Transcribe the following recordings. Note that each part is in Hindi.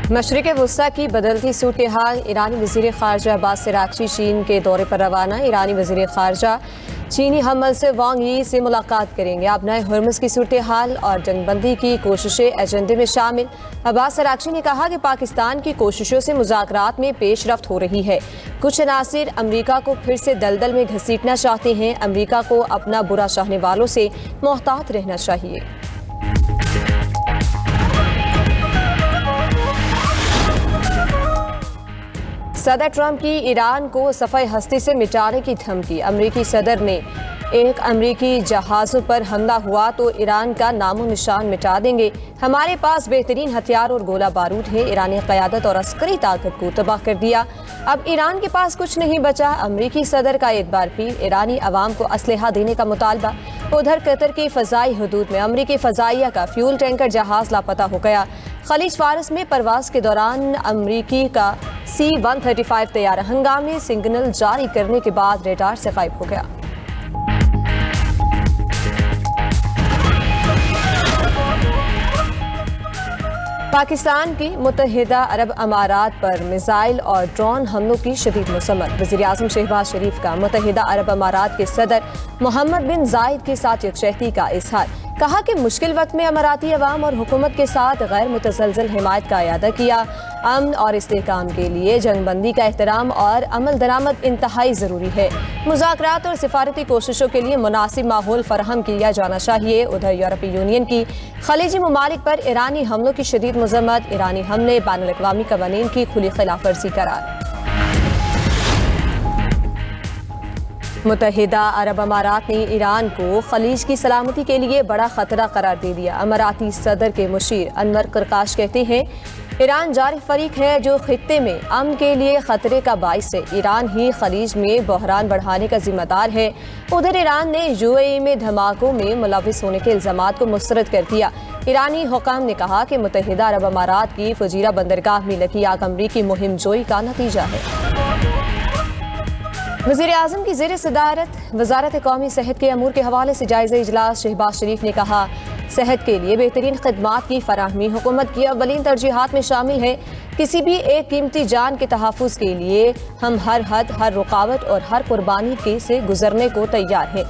मशरिक़ वुस्ता की बदलती सूरत हाल। ईरानी वज़ीर ख़ारजा अब्बास अराग़ची चीन के दौरे पर रवाना। ईरानी वज़ीर ख़ारजा चीनी हम से वांग यी से मुलाकात करेंगे। अपना हुर्मुज़ की सूरत हाल और जंगबंदी की कोशिशें एजेंडे में शामिल। अब्बास अराग़ची ने कहा कि पाकिस्तान की कोशिशों से मुज़ाकरात में पेशरफ्त हो रही है। कुछ अनासिर अमरीका को फिर से दलदल में घसीटना चाहते हैं। अमरीका को अपना बुरा चाहने वालों से मोहतात रहना चाहिए। सदर ट्रंप की ईरान को सफ़ाई हस्ती से मिटाने की धमकी। अमरीकी सदर ने एक अमरीकी जहाज़ों पर हमला हुआ तो ईरान का नामो निशान मिटा देंगे। हमारे पास बेहतरीन हथियार और गोला बारूद है। ईरानी क़यादत और अस्करी ताकत को तबाह कर दिया। अब ईरान के पास कुछ नहीं बचा। अमरीकी सदर का एक बार फिर ईरानी अवाम को असलहा देने का मुतालबा। उधर कतर की फ़ज़ाई हदूद में अमरीकी फ़ज़ाइया का फ्यूल टैंकर जहाज़ लापता हो गया। खलीज फारस में परवाज के दौरान अमरीकी का C-135 तैयारा हंगामी सिग्नल जारी करने के बाद रेडार से गायब हो गया। पाकिस्तान की मुत्तहिदा अरब अमारात पर मिसाइल और ड्रोन हमलों की शदीद मसम्मत। वज़ीर-ए-आज़म शहबाज शरीफ का मुत्तहिदा अरब अमारात के सदर मोहम्मद बिन जायद के साथ यकजहती का इजहार। कहा कि मुश्किल वक्त में अमाराती अवाम और हुकूमत के साथ गैर मुतज़लज़ल हिमायत का अयादा किया। अमन और इस्तेहकाम के लिए जंगबंदी का एहतराम और अमल दरामद इंतहाई ज़रूरी है। मुज़ाकरात और सिफारती कोशिशों के लिए मुनासिब माहौल फराहम किया जाना चाहिए। उधर यूरोपीय यूनियन की खलीजी ममालिक पर ईरानी हमलों की शदीद मज़म्मत। ईरानी हमले बैनुल अक़वामी क़वानीन की खुली खिलाफ वर्जी करार। मुत्तहिदा अरब अमारात ने ईरान को खलीज की सलामती के लिए बड़ा खतरा करार दे दिया। अमाराती सदर के मुशीर अनवर करकाश कहते हैं, ईरान जारी फरीक है जो खित्ते में अमन के लिए खतरे का बाइस है। ईरान ही खलीज में बहरान बढ़ाने का जिम्मेदार है। उधर ईरान ने UAE में धमाकों में मुलविस होने के इल्जामात को मुस्तरद कर दिया। ईरानी हुकाम ने कहा कि मुत्तहिदा अरब अमारात की फजीरा बंदरगाह में लगी आग अमरीकी मुहिम जोई का नतीजा है। वज़ीर-ए-आज़म की ज़ेर सदारत वज़ारत कौमी सेहत के अमूर के हवाले से जायज़ा इजलास। शहबाज शरीफ ने कहा, सेहत के लिए बेहतरीन खदमात की फराहमी हुकूमत की अव्वलीन तरजीहात में शामिल है। किसी भी एक कीमती जान के तहफ़्फ़ुज़ के लिए हम हर हद, हर रुकावट और हर कुर्बानी के से गुजरने को तैयार हैं।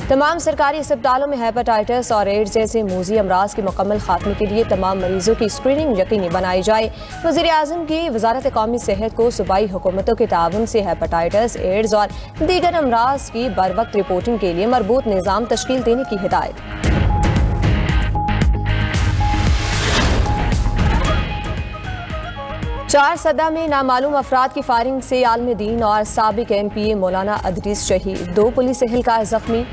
तमाम सरकारी अस्पतालों में हेपेटाइटिस और एड्स जैसे मूजी अमराज के मुकम्मल खात्मे के लिए तमाम मरीजों की स्क्रीनिंग यकीनी बनाई जाए। वज़ीर-ए-आज़म की वज़ारत कौमी सेहत को सूबाई हुकूमतों के ताउन से हेपेटाइटिस, एड्स और दीगर अमराज की बर वक्त रिपोर्टिंग के लिए मरबूत निज़ाम तश्कील देने की हिदायत। चार सदा में नामालूम अफराद की फायरिंग से आलम दीन और साबिक MPA मौलाना अदरीस शहीद। 2 पुलिस एहलकार जख्मी।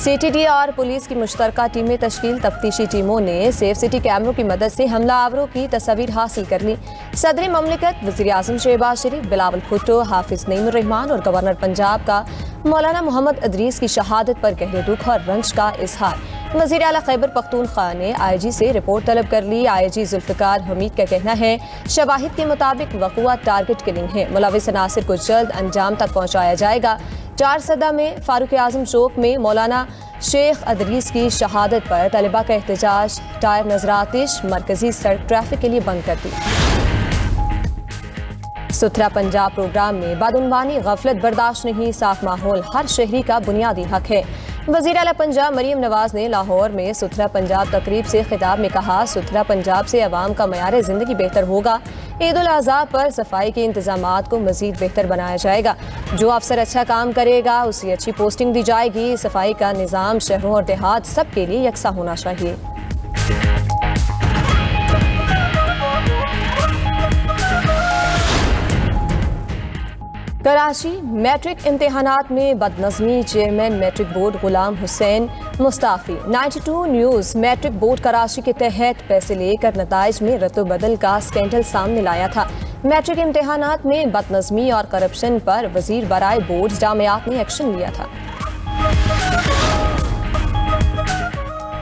CTD और पुलिस की मुश्तरका टीमें तश्कील। तफ्तीशी टीमों ने सेफ सिटी कैमरों की मदद से हमलावरों की तस्वीर हासिल कर ली। सदर ममलिकत वज़ीर-ए-आज़म शहबाज शरीफ, बिलावल भुट्टो, हाफिज नईमुर रहमान और गवर्नर पंजाब का मौलाना मोहम्मद अदरीस की शहादत पर गहरे दुख और रंज का इजहार। वज़ीर आला खैबर पख्तूनख्वा ने IG से रिपोर्ट तलब कर ली। IG जुल्फ़िकार हमीद का कहना है, शवाहिद के मुताबिक वक़ुआ टारगेट किलिंग है। मुलविस अनासिर को जल्द अंजाम तक पहुँचाया जाएगा। 4 सदा में फारूक आज़म चौक में मौलाना शेख अदरीस की शहादत पर तलबा का एहतजाज। टायर नजरातिश मरकजी सड़क ट्रैफिक के लिए बंद कर दी। सुथरा पंजाब प्रोग्राम में बदउनवानी गफलत बर्दाश्त नहीं। साफ माहौल हर शहरी का बुनियादी हक है। वज़ीर आला पंजाब मरीम नवाज ने लाहौर में सुथरा पंजाब तकरीब से खिताब में कहा, सुथरा पंजाब से अवाम का मयार ज़िंदगी बेहतर होगा। ईद उल अज़हा पर सफाई के इंतजामात को मज़ीद बेहतर बनाया जाएगा। जो अफसर अच्छा काम करेगा उसे अच्छी पोस्टिंग दी जाएगी। सफाई का निज़ाम शहरों और देहात सब के लिए यकसा होना चाहिए। कराची मैट्रिक इम्तिहानात में बदनज़मी। Chairman matric board Ghulam Hussain Mustafi. 92 news matric board Karachi के तहत पैसे लेकर नताइज में रद्द-बदल का स्कैंडल सामने लाया था। मैट्रिक इम्तिहानात में बदनज़मी और करप्शन पर वज़ीर बराए बोर्ड जामियात ने एक्शन लिया था।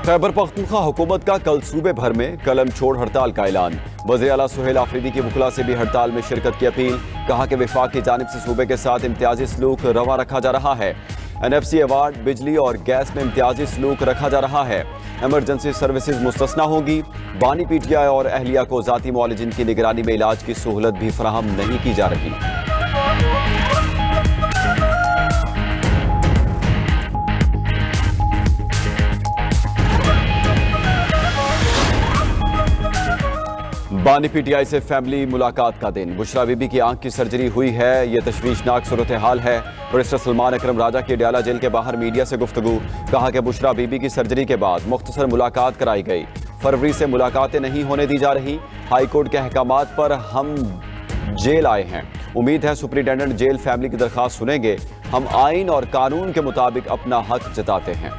खैबर पख्तूनख्वा हुकूमत का कल सूबे भर में कलम छोड़ हड़ताल का ऐलान। वज़ीर आला सुहेल आफरीदी की वकला से भी हड़ताल में शिरकत की अपील। कहा कि वफाक की जानिब से सूबे के साथ इम्तियाजी सलूक रवा रखा जा रहा है। NFC अवार्ड, बिजली और गैस में इम्तियाजी सलूक रखा जा रहा है। इमरजेंसी सर्विसेज मुस्तस्ना होगी। बानी PTI और अहलिया को जाती मुआलिजिन की निगरानी में इलाज की सहूलत भी फराहम नहीं की जा रही। बानी PTI से फैमिली मुलाकात का दिन। बुशरा बीबी की आंख की सर्जरी हुई है। यह तशवीशनाक सूरत हाल है। बैरिस्टर सलमान अकरम राजा की अडयाला जेल के बाहर मीडिया से गुफ्तगू। कहा कि बुशरा बीबी की सर्जरी के बाद मुख्तसर मुलाकात कराई गई। फरवरी से मुलाकातें नहीं होने दी जा रही। हाई कोर्ट के अहकामात पर हम जेल आए हैं। उम्मीद है सुप्रिंटेंडेंट जेल फैमिली की दरखास्त सुनेंगे। हम आइन और कानून के मुताबिक अपना हक जताते हैं।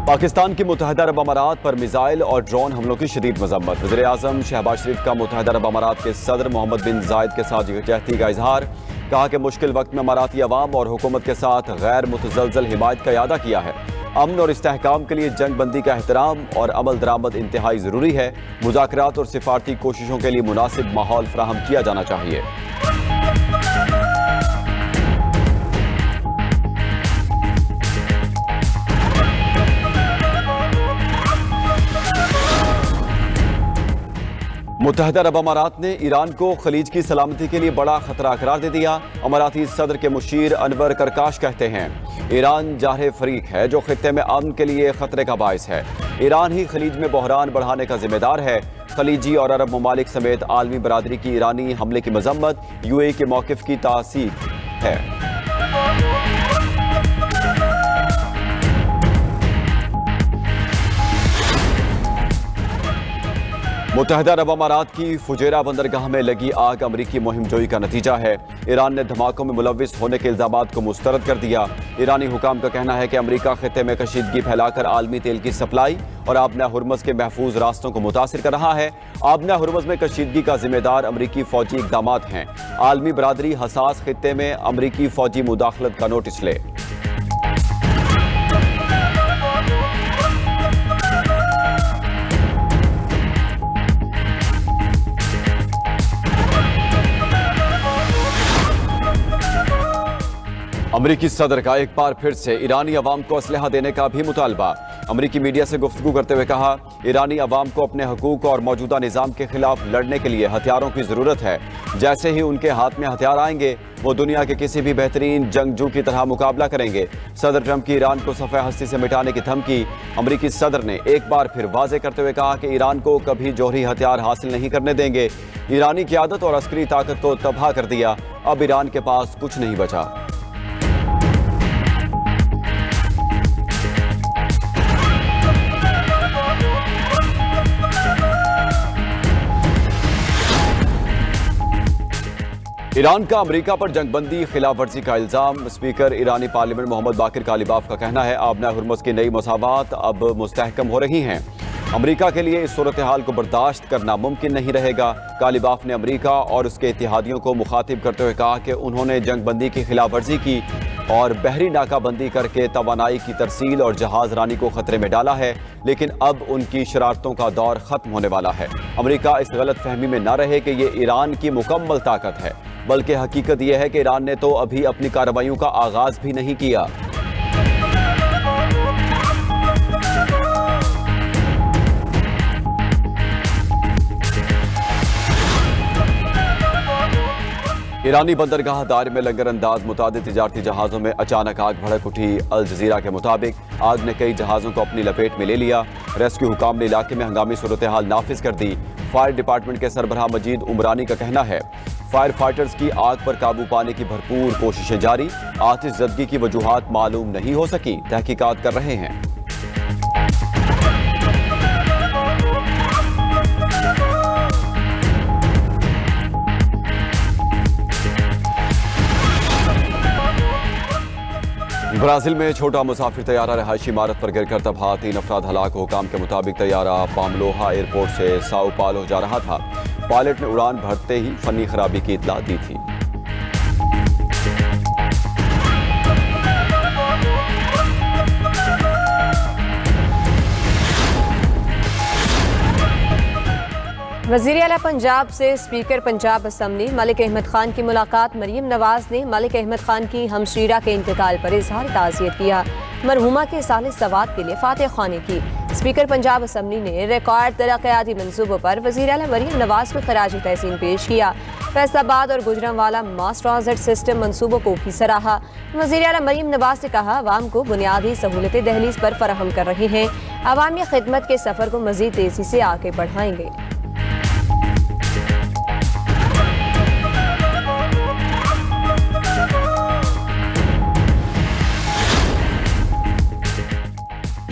पाकिस्तान की मुत्तहिदा अरब अमारात पर मिसाइल और ड्रोन हमलों की शदीद मजम्मत। वज़ीर आज़म शहबाज शरीफ का मुत्तहिदा अरब अमारात के सदर मोहम्मद बिन जायद के साथ यकजहती का इजहार। कहा कि मुश्किल वक्त में अमाराती अवाम और हुकूमत के साथ गैर मुतज़लज़ल हिमायत का इरादा किया है। अमन और इस्तेहकाम के लिए जंग बंदी का एहतराम और अमल दरामद इंतहाई ज़रूरी है। मुज़ाकरात और सिफारती कोशिशों के लिए मुनासिब माहौल फराहम किया जाना चाहिए। मुत्तहिदा अरब अमारात ने ईरान को खलीज की सलामती के लिए बड़ा खतरा करार दे दिया। अमाराती सदर के मुशीर अनवर करकाश कहते हैं ईरान जाहिर फरीक है जो खित्ते में अमन के लिए खतरे का बायस है। ईरान ही खलीज में बहरान बढ़ाने का जिम्मेदार है। खलीजी और अरब ममालिक समेत आलमी बरादरी की ईरानी हमले की मजम्मत UAE के मौक़िफ़ की तासीफ है। मुत्तहिदा अरब अमारात की फुजेरा बंदरगाह में लगी आग अमरीकी मुहिम जोई का नतीजा है। ईरान ने धमाकों में मुलव्विस होने के इल्जामात को मुस्तरद कर दिया। ईरानी हुकाम का कहना है कि अमरीका खित्ते में कशीदगी फैलाकर आलमी तेल की सप्लाई और आबना हुर्मज के महफूज रास्तों को मुतासिर कर रहा है। आबना हुर्मज में कशीदगी का जिम्मेदार अमरीकी फौजी इकदामात हैं। आलमी बरादरी हसास खित्ते में अमरीकी फौजी मुदाखलत का नोटिस ले। अमरीकी सदर का एक बार फिर से ईरानी अवाम को असलहा देने का भी मुतालबा। अमरीकी मीडिया से गुफ्तगू करते हुए कहा ईरानी अवाम को अपने हकूक और मौजूदा निज़ाम के खिलाफ लड़ने के लिए हथियारों की ज़रूरत है। जैसे ही उनके हाथ में हथियार आएंगे वो दुनिया के किसी भी बेहतरीन जंगजू की तरह मुकाबला करेंगे। सदर ट्रंप की ईरान को सफ़े हस्ती से मिटाने की धमकी। अमरीकी सदर ने एक बार फिर वाज़े करते हुए कहा कि ईरान को कभी जौहरी हथियार हासिल नहीं करने देंगे। ईरानी क़यादत और अस्करी ताकत को तबाह कर दिया। अब ईरान के पास कुछ नहीं बचा। ईरान का अमेरिका पर जंगबंदी खिलाफ वर्जी का इल्जाम। स्पीकर ईरानी पार्लियामेंट मोहम्मद बाकिर कालिबाफ का कहना है आबना हुर्मज की नई मसावात अब मुस्तहकम हो रही हैं। अमेरिका के लिए इस सूरत हाल को बर्दाश्त करना मुमकिन नहीं रहेगा। कालिबाफ ने अमेरिका और उसके इत्तेहादियों को मुखातिब करते हुए कहा कि उन्होंने जंगबंदी की खिलाफ वर्जी की और बहरी नाकाबंदी करके तवानाई की तरसील और जहाज रानी को खतरे में डाला है, लेकिन अब उनकी शरारतों का दौर खत्म होने वाला है। अमेरिका इस गलत फहमी में न रहे कि ये ईरान की मुकम्मल ताकत है, बल्कि हकीकत यह है कि ईरान ने तो अभी अपनी कार्रवाइयों का आगाज भी नहीं किया। ईरानी बंदरगाह दार में लंगर अंदाज मुतादिद तिजारती जहाज़ों में अचानक आग भड़क उठी। अल जजीरा के मुताबिक आग ने कई जहाज़ों को अपनी लपेट में ले लिया। रेस्क्यू हुकाम ने इलाके में हंगामी सूरत हाल नाफिज कर दी। फायर डिपार्टमेंट के सरबराह मजीद उमरानी का कहना है फायर फाइटर्स की आग पर काबू पाने की भरपूर कोशिशें जारी। आतिशज़दगी की वजूहात मालूम नहीं हो सकी, तहकीकात कर रहे हैं। ब्राजील में छोटा मुसाफिर तैयारा रहायशी इमारत पर गिरकर तबाह, 3 अफराद हलाक। हुकाम के मुताबिक तैयारा पामलोहा एयरपोर्ट से साओ पालो जा रहा था। पायलट ने उड़ान भरते ही फनी खराबी की इतला दी थी। वज़ीर आला पंजाब से स्पीकर पंजाब असम्बली मलिक अहमद खान की मुलाकात। मरीम नवाज ने मलिक अहमद खान की हमशीरा के इंतकाल पर इजहार ताज़ियत किया। मरहुमा के साले सवाब के लिए फातह ख़्वानी की। स्पीकर पंजाब असम्बली ने रिकॉर्ड तरक्याती मंसूबों पर वज़ीर आला मरीम नवाज को खराज तहसीन पेश किया। फैसलाबाद और गुजरांवाला मास ट्रांजिट सिस्टम मंसूबों को भी सराहा। वज़ीर आला मरीम नवाज ने कहा, अवाम को बुनियादी सहूलतें दहलीज पर फराहम कर रहे हैं। अवामी खिदमत के सफ़र को मज़ीद तेज़ी से आगे बढ़ाएंगे।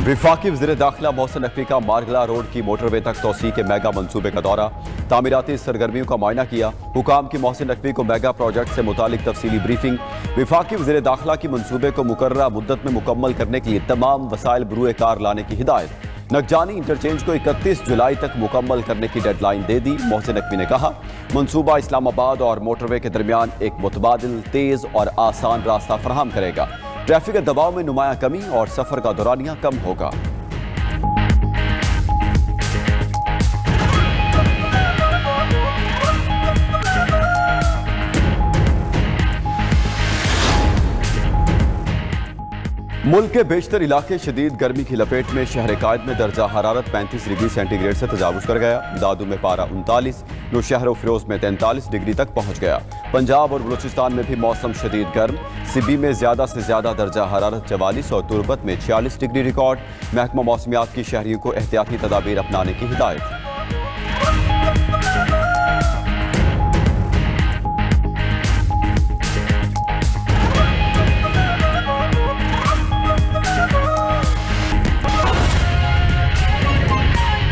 विफाकी वज़ीर दाखिला मोहसिन नकवी का मारगला रोड की मोटरवे तक तोसी के मेगा मंसूबे का दौरा। तामीराती सरगर्मियों का मुआयना किया। हुकाम की मोहसिन नकवी को मेगा प्रोजेक्ट से मुतालिक तफसीली ब्रीफिंग। विफाकी वज़ीर दाखिला की मंसूबे को मुकर्ररा मुद्दत में मुकम्मल करने के लिए तमाम वसाइल बरूए कार लाने की हिदायत। नगजानी इंटरचेंज को 31 जुलाई तक मुकम्मल करने की डेडलाइन दे दी। मोहसिन नकवी ने कहा, मंसूबा इस्लामाबाद और मोटरवे के दरमियान एक मुतबादिल, तेज़ और आसान रास्ता फराहम करेगा। ट्रैफिक के दबाव में नुमाया कमी और सफर का दौरानिया कम होगा। मुल्क के बेशतर इलाके शदीद गर्मी की लपेट में। शहर कायद में दर्जा हरारत 35 डिग्री सेंटीग्रेड से तजावुज कर गया। दादू में पारा 39, नौशहर और फिरोज में 43 डिग्री तक पहुंच गया। पंजाब और बलूचिस्तान में भी मौसम शदीद गर्म। सिबी में ज्यादा से ज्यादा दर्जा हरारत 44 और तुर्बत में 46 डिग्री रिकॉर्ड। महकमा मौसमियात की शहरियों को एहतियाती तदाबीर अपनाने की हिदायत।